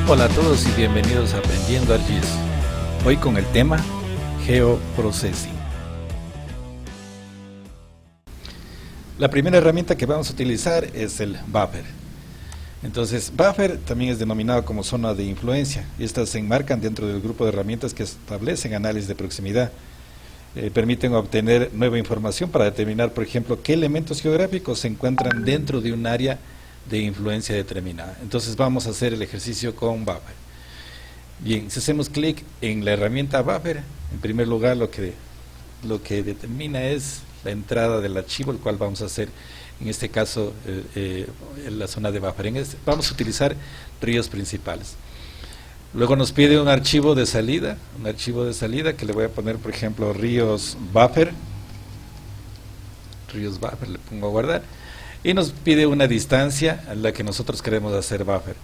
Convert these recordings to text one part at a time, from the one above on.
Hola a todos y bienvenidos a Aprendiendo ArcGIS. Hoy con el tema Geoprocessing. La primera herramienta que vamos a utilizar es el buffer. Entonces, buffer también es denominado como zona de influencia, y estas se enmarcan dentro del grupo de herramientas que establecen análisis de proximidad. Permiten obtener nueva información para determinar, por ejemplo, qué elementos geográficos se encuentran dentro de un área de influencia determinada. Entonces vamos a hacer el ejercicio con buffer. Bien, si hacemos clic en la herramienta buffer, en primer lugar lo que determina es la entrada del archivo, el cual vamos a hacer en este caso en la zona de buffer. Vamos a utilizar ríos principales. Luego nos pide un archivo de salida, que le voy a poner, por ejemplo, ríos buffer, le pongo a guardar, y nos pide una distancia a la que nosotros queremos hacer buffer.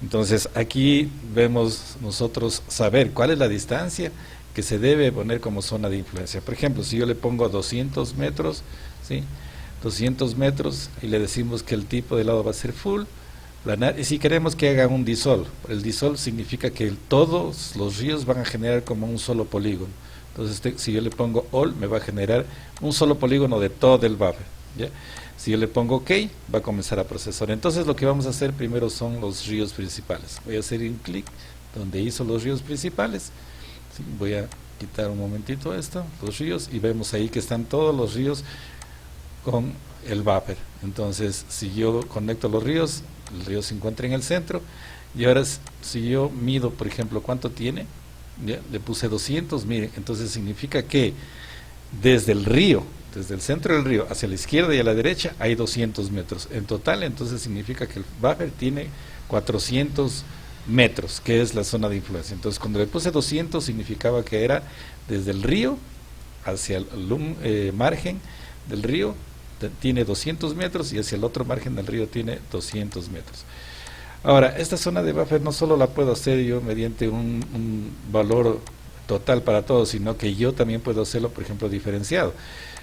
Entonces aquí vemos nosotros saber cuál es la distancia que se debe poner como zona de influencia. Por ejemplo, si yo le pongo 200 metros, ¿sí? 200 metros, y le decimos que el tipo de lado va a ser full, planar, y si queremos que haga un dissolve, el dissolve significa que todos los ríos van a generar como un solo polígono. Entonces si yo le pongo all, me va a generar un solo polígono de todo el buffer, ¿ya? Si yo le pongo OK, va a comenzar a procesar. Entonces lo que vamos a hacer primero son los ríos principales. Voy a hacer un clic donde hizo los ríos principales, ¿sí? Voy a quitar un momentito esto, los ríos, y vemos ahí que están todos los ríos con el buffer. Entonces si yo conecto los ríos, el río se encuentra en el centro, y ahora si yo mido, por ejemplo, cuánto tiene, ya le puse 200, miren, entonces significa que desde el río, desde el centro del río hacia la izquierda y a la derecha hay 200 metros en total. Entonces significa que el buffer tiene 400 metros, que es la zona de influencia. Entonces cuando le puse 200 significaba que era desde el río hacia el margen del río tiene 200 metros, y hacia el otro margen del río tiene 200 metros. Ahora, esta zona de buffer no solo la puedo hacer yo mediante un valor total para todos, sino que yo también puedo hacerlo, por ejemplo, diferenciado.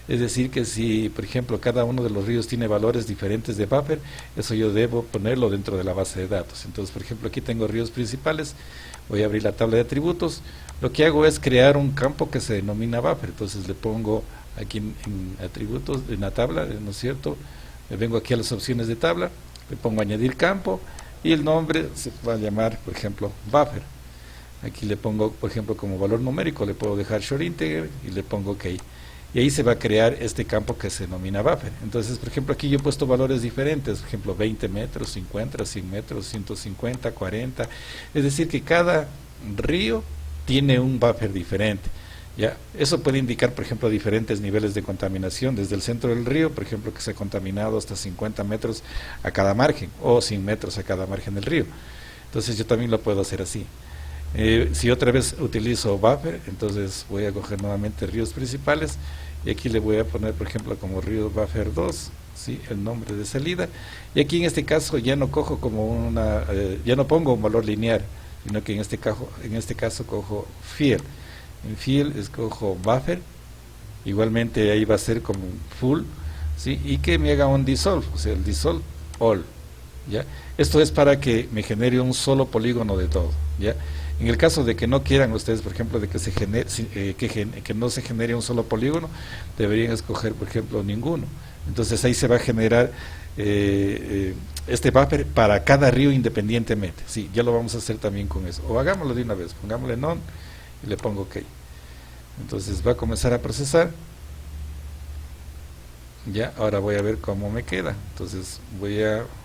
Es decir, que si, por ejemplo, cada uno de los ríos tiene valores diferentes de buffer, eso yo debo ponerlo dentro de la base de datos. Entonces, por ejemplo, aquí tengo ríos principales, voy a abrir la tabla de atributos, lo que hago es crear un campo que se denomina buffer. Entonces le pongo aquí en atributos, en la tabla, ¿no es cierto? Me vengo aquí a las opciones de tabla, le pongo añadir campo, y el nombre se va a llamar, por ejemplo, buffer. Aquí le pongo, por ejemplo, como valor numérico, le puedo dejar short integer y le pongo OK. Y ahí se va a crear este campo que se denomina buffer. Entonces, por ejemplo, aquí yo he puesto valores diferentes, por ejemplo, 20 metros, 50, 100 metros, 150, 40. Es decir, que cada río tiene un buffer diferente, ¿ya? Eso puede indicar, por ejemplo, diferentes niveles de contaminación, desde el centro del río, por ejemplo, que se ha contaminado hasta 50 metros a cada margen, o 100 metros a cada margen del río. Entonces yo también lo puedo hacer así. Si otra vez utilizo buffer, entonces voy a coger nuevamente ríos principales, y aquí le voy a poner, por ejemplo, como río buffer 2, ¿sí? El nombre de salida, y aquí en este caso ya no cojo como ya no pongo un valor lineal, sino que en este caso cojo field. En field escojo buffer, igualmente ahí va a ser como full, ¿sí? Y que me haga un dissolve, o sea, el dissolve all, ¿ya? Esto es para que me genere un solo polígono de todo, ¿ya? En el caso de que no quieran ustedes, por ejemplo, de que se genere, que no se genere un solo polígono, deberían escoger, por ejemplo, ninguno. Entonces ahí se va a generar este buffer para cada río independientemente. Sí, ya lo vamos a hacer también con eso. O hagámoslo de una vez, pongámosle none y le pongo OK. Entonces va a comenzar a procesar. Ya, ahora voy a ver cómo me queda. Entonces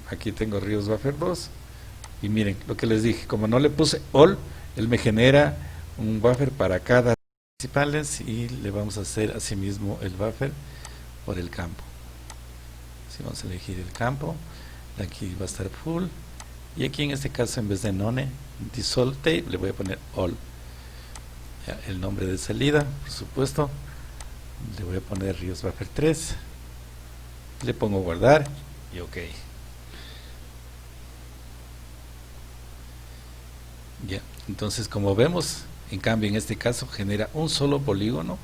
aquí tengo ríos buffer 2, y miren lo que les dije, como no le puse all, él me genera un buffer para cada principales, y le vamos a hacer asimismo el buffer por el campo. Si vamos a elegir el campo, aquí va a estar full, y aquí en este caso, en vez de none dissolve tape, le voy a poner all. Ya, el nombre de salida, por supuesto, le voy a poner ríos buffer 3, le pongo guardar y OK. Ya, entonces, como vemos, en cambio en este caso genera un solo polígono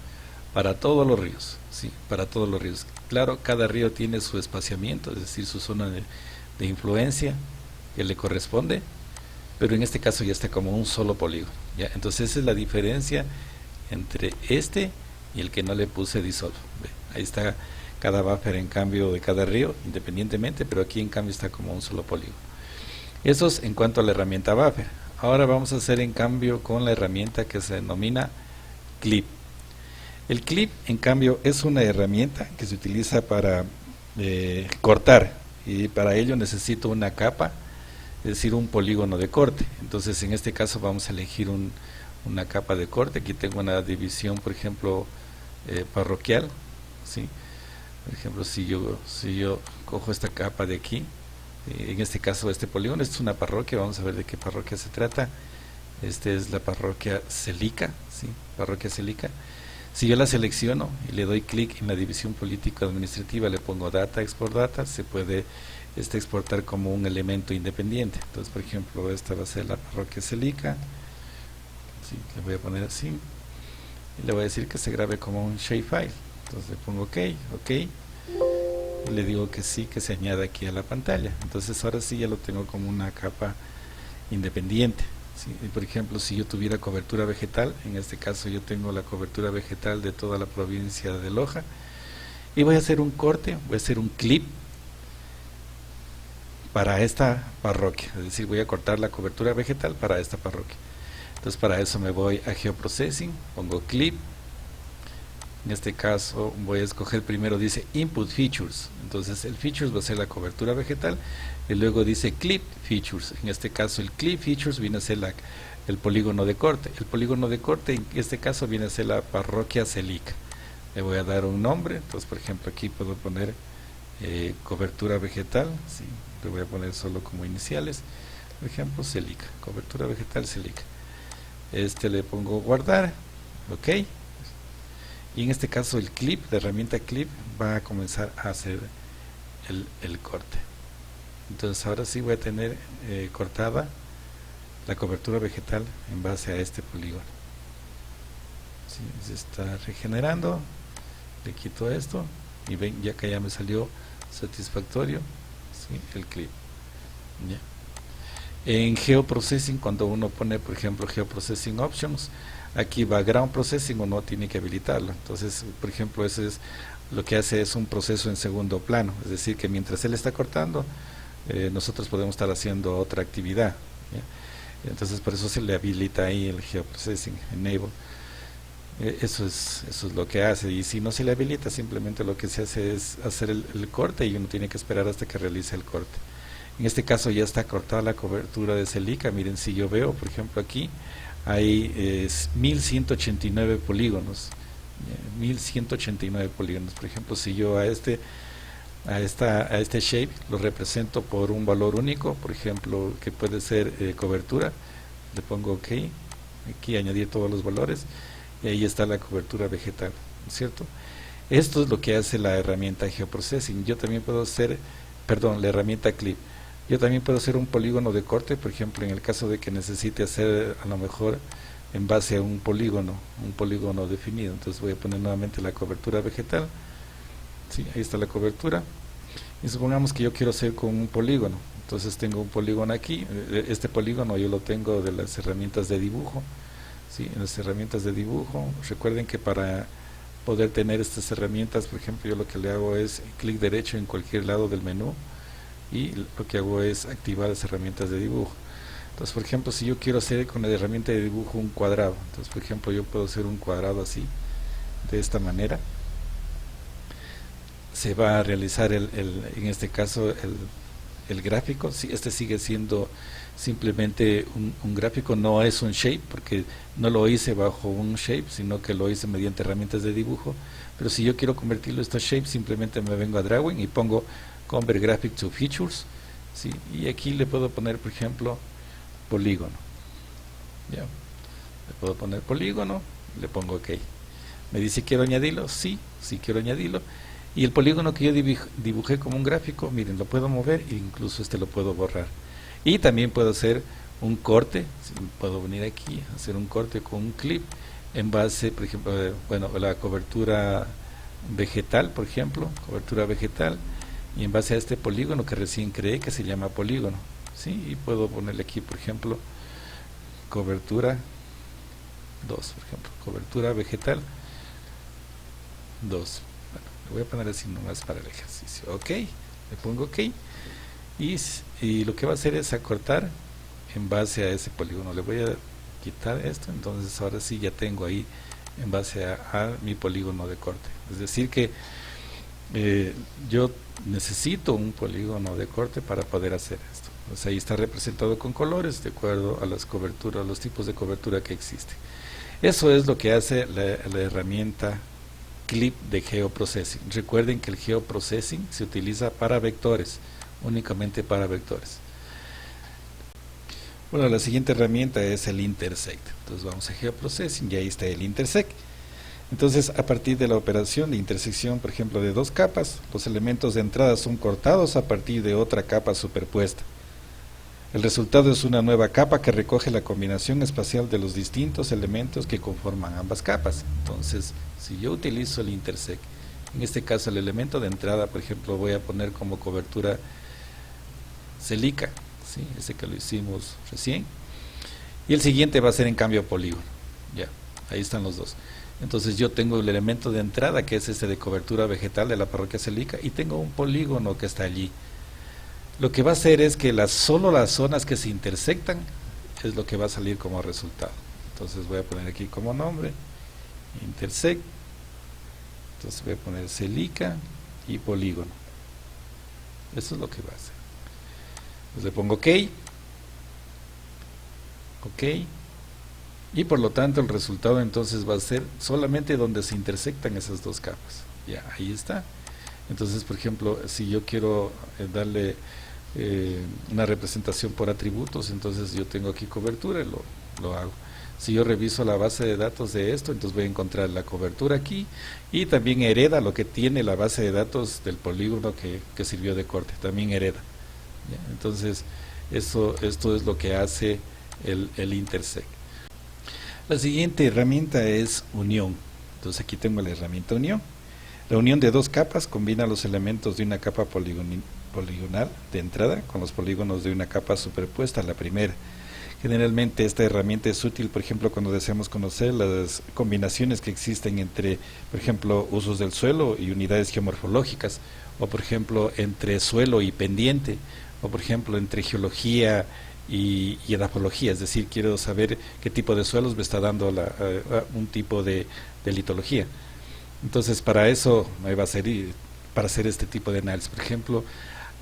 para todos los ríos, ¿sí? Para todos los ríos. Claro, cada río tiene su espaciamiento, es decir, su zona de influencia que le corresponde, pero en este caso ya está como un solo polígono, ¿ya? Entonces esa es la diferencia entre este y el que no le puse dissolve. ¿Ve? Ahí está cada buffer en cambio de cada río independientemente, pero aquí en cambio está como un solo polígono. Eso es en cuanto a la herramienta buffer. Ahora vamos a hacer en cambio con la herramienta que se denomina clip. El clip en cambio es una herramienta que se utiliza para cortar, y para ello necesito una capa, es decir, un polígono de corte. Entonces en este caso vamos a elegir una capa de corte. Aquí tengo una división, por ejemplo, parroquial, ¿sí? Por ejemplo, si yo cojo esta capa de aquí, en este caso este polígono, esta es una parroquia, vamos a ver de qué parroquia se trata. Esta es la parroquia Celica, ¿sí? Parroquia Celica. Si yo la selecciono y le doy clic en la división político-administrativa, le pongo data, export data, se puede exportar como un elemento independiente. Entonces, por ejemplo, esta va a ser la parroquia Celica, ¿sí? Le voy a poner así, y le voy a decir que se grabe como un shapefile. Entonces le pongo OK, y le digo que sí, que se añada aquí a la pantalla. Entonces ahora sí ya lo tengo como una capa independiente, ¿sí? Y por ejemplo, si yo tuviera cobertura vegetal, en este caso yo tengo la cobertura vegetal de toda la provincia de Loja, y voy a hacer un corte, voy a hacer un clip para esta parroquia, es decir, voy a cortar la cobertura vegetal para esta parroquia. Entonces para eso me voy a Geoprocessing, pongo clip. En este caso voy a escoger primero, dice Input Features, entonces el Features va a ser la cobertura vegetal, y luego dice Clip Features. En este caso el Clip Features viene a ser el polígono de corte. El polígono de corte en este caso viene a ser la parroquia Celica. Le voy a dar un nombre, entonces por ejemplo aquí puedo poner cobertura vegetal, ¿sí? Le voy a poner solo como iniciales, por ejemplo Celica, cobertura vegetal Celica. Le pongo guardar, OK. Y en este caso el clip, la herramienta clip, va a comenzar a hacer el corte. Entonces ahora sí voy a tener cortada la cobertura vegetal en base a este polígono. ¿Sí? Se está regenerando, le quito esto y ven, ya que ya me salió satisfactorio, ¿sí? El clip. ¿Ya? En Geoprocessing, cuando uno pone por ejemplo Geoprocessing Options, aquí Background Processing uno tiene que habilitarlo. Entonces por ejemplo ese es lo que hace, es un proceso en segundo plano, es decir que mientras él está cortando nosotros podemos estar haciendo otra actividad, ¿ya? Entonces por eso se le habilita ahí el Geoprocessing Enable. Eso es lo que hace, y si no se le habilita simplemente lo que se hace es hacer el corte, y uno tiene que esperar hasta que realice el corte. En este caso ya está cortada la cobertura de Celica. Miren, si yo veo por ejemplo aquí hay 1189 polígonos, 1189 polígonos. Por ejemplo, si yo a este shape lo represento por un valor único, por ejemplo que puede ser cobertura, le pongo OK, aquí añadir todos los valores, y ahí está la cobertura vegetal, ¿cierto? Esto es lo que hace la herramienta Geoprocessing. Yo también puedo hacer, perdón, la herramienta Clip. Yo también puedo hacer un polígono de corte, por ejemplo, en el caso de que necesite hacer a lo mejor en base a un polígono definido. Entonces voy a poner nuevamente la cobertura vegetal, ¿sí? Ahí está la cobertura, y supongamos que yo quiero hacer con un polígono. Entonces tengo un polígono aquí, este polígono yo lo tengo de las herramientas de dibujo, ¿sí? En las herramientas de dibujo, recuerden que para poder tener estas herramientas, por ejemplo, yo lo que le hago es clic derecho en cualquier lado del menú, y lo que hago es activar las herramientas de dibujo. Entonces por ejemplo, si yo quiero hacer con la herramienta de dibujo un cuadrado, entonces por ejemplo yo puedo hacer un cuadrado así, de esta manera. Se va a realizar en este caso el gráfico. Si este sigue siendo simplemente un gráfico, no es un shape, porque no lo hice bajo un shape, sino que lo hice mediante herramientas de dibujo. Pero si yo quiero convertirlo a estos shapes, simplemente me vengo a Drawing y pongo Convert Graphic to Features, ¿sí? Y aquí le puedo poner por ejemplo polígono, ¿ya? Le puedo poner polígono, le pongo OK. Me dice quiero añadirlo, sí quiero añadirlo. Y el polígono que yo dibujé como un gráfico, miren, lo puedo mover e incluso lo puedo borrar. Y también puedo hacer un corte, ¿sí? Puedo venir aquí, hacer un corte con un clip en base, por ejemplo, bueno, la cobertura vegetal, por ejemplo, cobertura vegetal, y en base a este polígono que recién creé, que se llama polígono, ¿sí? Y puedo ponerle aquí, por ejemplo, cobertura 2, por ejemplo, cobertura vegetal 2. Bueno, le voy a poner así nomás para el ejercicio. Ok, le pongo ok. Y lo que va a hacer es acortar en base a ese polígono. Le voy a quitar esto, entonces ahora sí ya tengo ahí en base a mi polígono de corte. Es decir que yo necesito un polígono de corte para poder hacer esto. Pues ahí está representado con colores de acuerdo a las coberturas, los tipos de cobertura que existen. Eso es lo que hace la herramienta Clip de Geoprocessing. Recuerden que el Geoprocessing se utiliza para vectores, únicamente para vectores. Bueno, la siguiente herramienta es el Intersect. Entonces vamos a Geoprocessing y ahí está el Intersect. Entonces, a partir de la operación de intersección, por ejemplo, de dos capas, los elementos de entrada son cortados a partir de otra capa superpuesta. El resultado es una nueva capa que recoge la combinación espacial de los distintos elementos que conforman ambas capas. Entonces, si yo utilizo el Intersect, en este caso el elemento de entrada, por ejemplo, voy a poner como cobertura Celica, ¿sí? Ese que lo hicimos recién. Y el siguiente va a ser en cambio polígono. Ya, ahí están los dos. Entonces yo tengo el elemento de entrada que es este de cobertura vegetal de la parroquia Celica y tengo un polígono que está allí. Lo que va a hacer es que solo las zonas que se intersectan es lo que va a salir como resultado. Entonces voy a poner aquí como nombre intersect, entonces voy a poner Celica y polígono. Eso es lo que va a hacer. Entonces le pongo OK, OK, y por lo tanto el resultado entonces va a ser solamente donde se intersectan esas dos capas. Ya, ahí está. Entonces, por ejemplo, si yo quiero darle una representación por atributos, entonces yo tengo aquí cobertura y lo hago. Si yo reviso la base de datos de esto, entonces voy a encontrar la cobertura aquí y también hereda lo que tiene la base de datos del polígono que sirvió de corte, también hereda. ¿Ya? Entonces, esto es lo que hace el Intersect. La siguiente herramienta es unión. Entonces aquí tengo la herramienta unión. La unión de dos capas combina los elementos de una capa poligonal de entrada con los polígonos de una capa superpuesta a la primera. Generalmente esta herramienta es útil, por ejemplo, cuando deseamos conocer las combinaciones que existen entre, por ejemplo, usos del suelo y unidades geomorfológicas, o por ejemplo, entre suelo y pendiente, o por ejemplo, entre geología y edafología, es decir, quiero saber qué tipo de suelos me está dando un tipo de litología. Entonces, para eso me va a servir, para hacer este tipo de análisis. Por ejemplo,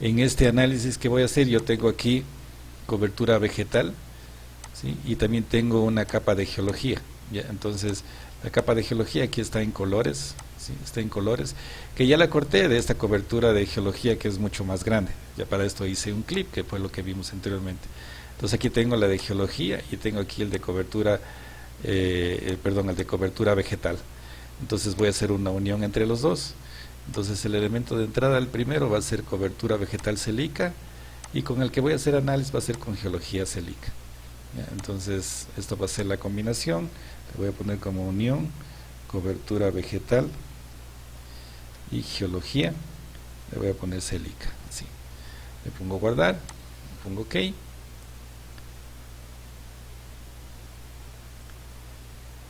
en este análisis que voy a hacer, yo tengo aquí cobertura vegetal, ¿sí? Y también tengo una capa de geología. ¿Ya? Entonces, la capa de geología aquí está en colores, ¿sí? Está en colores, que ya la corté de esta cobertura de geología que es mucho más grande. Ya para esto hice un clip, que fue lo que vimos anteriormente. Entonces aquí tengo la de geología y tengo aquí el de cobertura, el de cobertura vegetal. Entonces voy a hacer una unión entre los dos. Entonces el elemento de entrada, el primero, va a ser cobertura vegetal Celica y con el que voy a hacer análisis va a ser con geología Celica. ¿Ya? Entonces esto va a ser la combinación. Le voy a poner como unión cobertura vegetal y geología. Le voy a poner Celica. Así. Le pongo guardar, le pongo OK.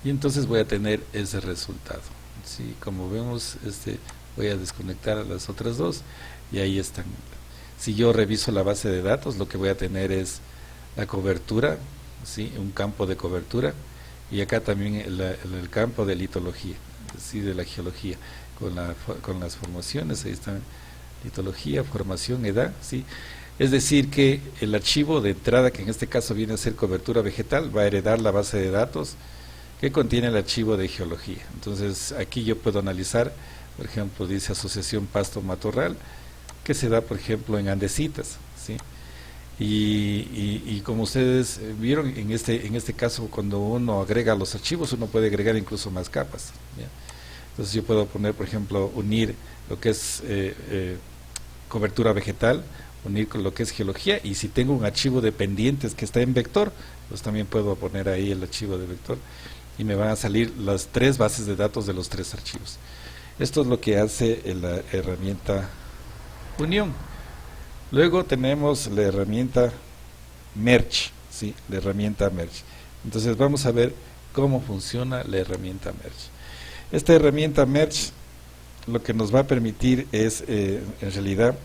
Y entonces voy a tener ese resultado. ¿Sí? Como vemos, voy a desconectar a las otras dos y ahí están. Si yo reviso la base de datos, lo que voy a tener es la cobertura, ¿sí? Un campo de cobertura, y acá también el campo de litología, ¿sí? De la geología, con las formaciones, ahí están litología, formación, edad, ¿sí? Es decir que el archivo de entrada, que en este caso viene a ser cobertura vegetal, va a heredar la base de datos que contiene el archivo de geología. Entonces aquí yo puedo analizar, por ejemplo, dice asociación pasto-matorral, que se da, por ejemplo, en andesitas, ¿sí? Y como ustedes vieron, en este caso, cuando uno agrega los archivos, uno puede agregar incluso más capas, ¿ya? Entonces yo puedo poner, por ejemplo, unir lo que es cobertura vegetal, unir con lo que es geología, y si tengo un archivo de pendientes que está en vector, pues también puedo poner ahí el archivo de vector y me van a salir las tres bases de datos de los tres archivos. Esto es lo que hace la herramienta unión. Luego tenemos la herramienta Merge, ¿sí? La herramienta Merge. Entonces vamos a ver cómo funciona la herramienta Merge. Esta herramienta Merge lo que nos va a permitir es, en realidad,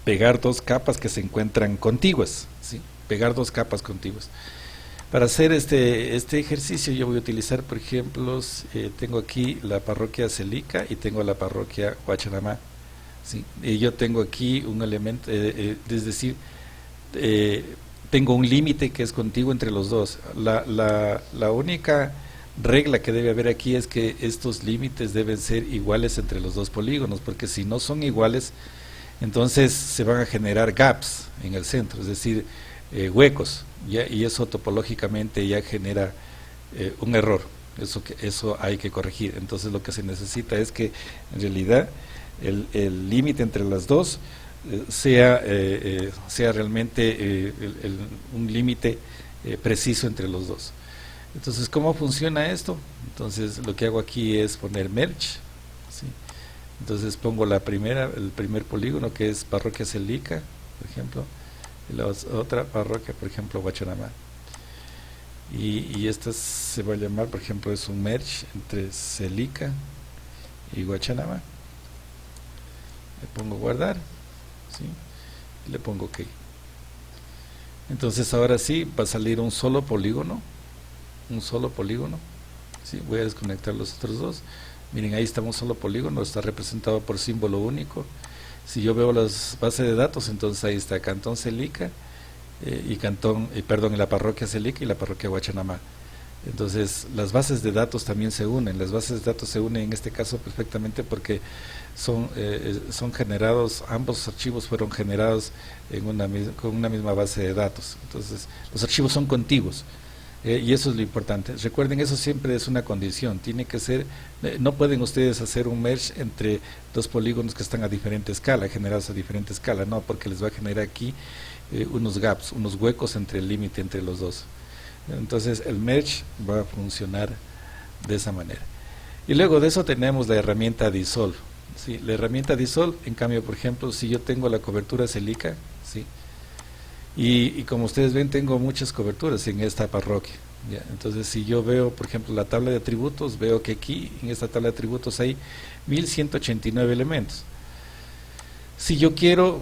pegar dos capas que se encuentran contiguas, ¿sí? Pegar dos capas contiguas. Para hacer este ejercicio yo voy a utilizar, por ejemplo, tengo aquí la parroquia Celica y tengo la parroquia Huachanamá, ¿sí? Y yo tengo aquí un elemento, es decir, tengo un límite que es contiguo entre los dos. La única regla que debe haber aquí es que estos límites deben ser iguales entre los dos polígonos, porque si no son iguales, entonces se van a generar gaps en el centro, es decir, huecos, ¿ya? Y eso topológicamente ya genera un error. Eso hay que corregir. Entonces lo que se necesita es que en realidad el límite entre las dos sea realmente un límite preciso entre los dos. Entonces, ¿cómo funciona esto? Entonces lo que hago aquí es poner merge, ¿sí? Entonces pongo el primer polígono, que es parroquia Celica, por ejemplo, y la otra parroquia, por ejemplo, Huachanamá, y esta se va a llamar, por ejemplo, es un merge entre Celica y Huachanamá. Le pongo guardar, ¿sí? Y le pongo OK. Entonces ahora sí va a salir un solo polígono, ¿sí? Voy a desconectar los otros dos. Miren, ahí está un solo polígono, está representado por símbolo único. Si yo veo las bases de datos, entonces ahí está Cantón Celica la parroquia Celica y la parroquia Huachanamá. Entonces las bases de datos también se unen. Las bases de datos se unen en este caso perfectamente porque son generados, ambos archivos fueron generados con una misma base de datos. Entonces los archivos son contiguos. Y eso es lo importante. Recuerden, eso siempre es una condición. Tiene que ser, no pueden ustedes hacer un merge entre dos polígonos que están a diferente escala, generados a diferente escala, no, porque les va a generar aquí unos gaps, unos huecos entre el límite entre los dos. Entonces el merge va a funcionar de esa manera. Y luego de eso tenemos la herramienta Dissolve, ¿sí? La herramienta Dissolve, en cambio, por ejemplo, si yo tengo la cobertura Celica, ¿sí? Y como ustedes ven, tengo muchas coberturas en esta parroquia, ¿ya? Entonces si yo veo, por ejemplo, la tabla de atributos, veo que aquí en esta tabla de atributos hay 1189 elementos. Si yo quiero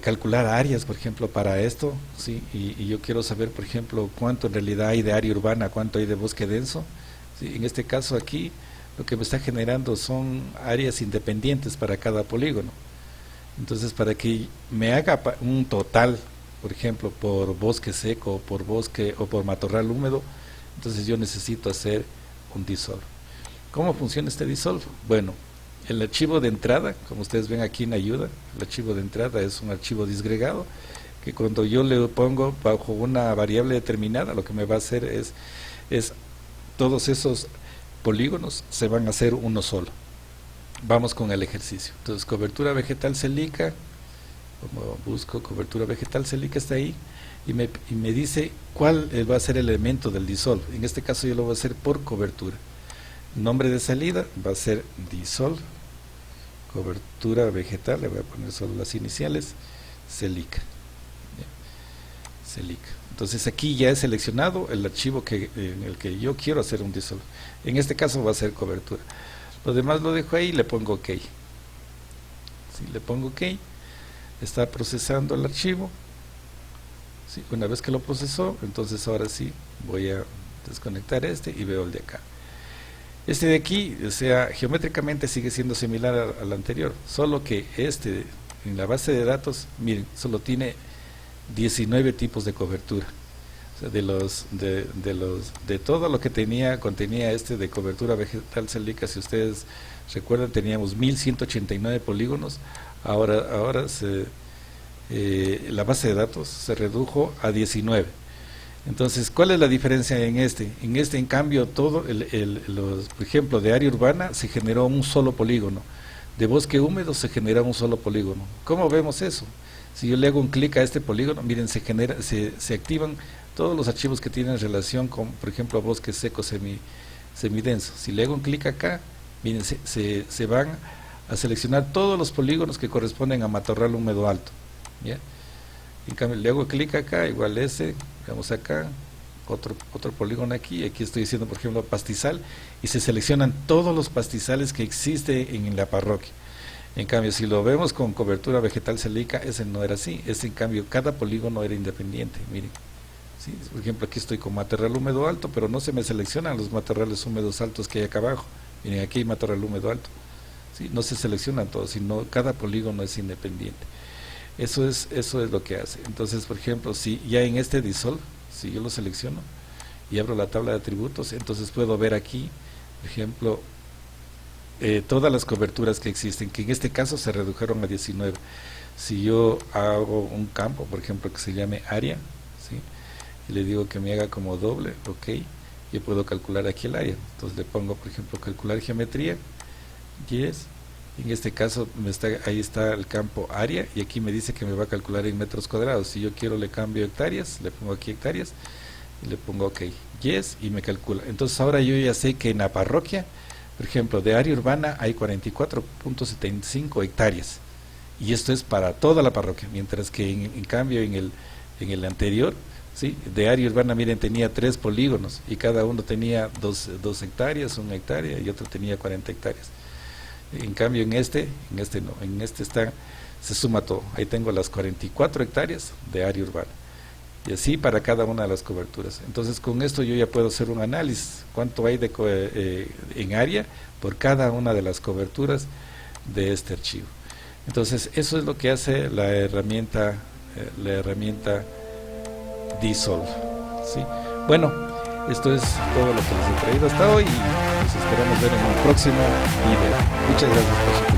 calcular áreas, por ejemplo, para esto, ¿sí? Y yo quiero saber, por ejemplo, cuánto en realidad hay de área urbana, cuánto hay de bosque denso, ¿sí? En este caso aquí lo que me está generando son áreas independientes para cada polígono. Entonces, para que me haga un total, por ejemplo, por bosque seco, por bosque o por matorral húmedo, entonces yo necesito hacer un dissolve. ¿Cómo funciona este dissolve? Bueno, el archivo de entrada, como ustedes ven aquí en ayuda, el archivo de entrada es un archivo disgregado, que cuando yo le pongo bajo una variable determinada, lo que me va a hacer es todos esos polígonos se van a hacer uno solo. Vamos con el ejercicio. Entonces, cobertura vegetal Celica, como busco cobertura vegetal Celica, está ahí, y me dice cuál va a ser el elemento del dissolve. En este caso yo lo voy a hacer por cobertura. Nombre de salida va a ser dissolve, cobertura vegetal, le voy a poner solo las iniciales, Celica. Celica. Entonces aquí ya he seleccionado el archivo en el que yo quiero hacer un dissolve. En este caso va a ser cobertura. Lo demás lo dejo ahí y le pongo OK. Si le pongo OK, está procesando el archivo. ¿Sí? Una vez que lo procesó, entonces ahora sí voy a desconectar este y veo el de acá. Este de aquí, o sea, geométricamente sigue siendo similar al anterior, solo que este en la base de datos, miren, solo tiene 19 tipos de cobertura. O sea, de todo lo que contenía este de cobertura vegetal Celica, si ustedes recuerdan, teníamos 1189 polígonos. Ahora la base de datos se redujo a 19. Entonces, ¿cuál es la diferencia en este? En cambio, todo, por ejemplo, de área urbana se generó un solo polígono, de bosque húmedo se genera un solo polígono. ¿Cómo vemos eso? Si yo le hago un clic a este polígono, miren, se activan todos los archivos que tienen relación con, por ejemplo, bosque seco semidenso. Si le hago un clic acá, miren, se van a seleccionar todos los polígonos que corresponden a matorral húmedo alto, ¿ya? En cambio le hago clic acá, igual ese, vamos acá, otro polígono aquí estoy diciendo por ejemplo pastizal, y se seleccionan todos los pastizales que existen en la parroquia. En cambio, si lo vemos con cobertura vegetal celica, ese no era así, ese en cambio cada polígono era independiente, miren. ¿Sí? Por ejemplo, aquí estoy con matorral húmedo alto, pero no se me seleccionan los matorrales húmedos altos que hay acá abajo. Miren, aquí hay matorral húmedo alto. ¿Sí? No se seleccionan todos, sino cada polígono es independiente. Eso es lo que hace. Entonces, por ejemplo, si ya en este dissolve, si yo lo selecciono y abro la tabla de atributos, entonces puedo ver aquí, por ejemplo, todas las coberturas que existen, que en este caso se redujeron a 19. Si yo hago un campo, por ejemplo, que se llame área, ¿sí? Y le digo que me haga como doble, ok, yo puedo calcular aquí el área. Entonces le pongo, por ejemplo, calcular geometría, yes. En este caso ahí está el campo área, y aquí me dice que me va a calcular en metros cuadrados. Si yo quiero le cambio hectáreas, le pongo aquí hectáreas y le pongo ok, yes, y me calcula. Entonces ahora yo ya sé que en la parroquia, por ejemplo, de área urbana hay 44.75 hectáreas, y esto es para toda la parroquia, mientras que en cambio en el anterior, ¿sí? De área urbana, miren, tenía 3 polígonos y cada uno tenía 2 hectáreas, 1 hectárea, y otro tenía 40 hectáreas. En cambio en este no, en este se suma todo. Ahí tengo las 44 hectáreas de área urbana, y así para cada una de las coberturas. Entonces con esto yo ya puedo hacer un análisis, cuánto hay en área por cada una de las coberturas de este archivo. Entonces eso es lo que hace la herramienta Dissolve, ¿sí? Bueno, esto es todo lo que les he traído hasta hoy, y nos esperamos ver en un próximo video. Muchas gracias por su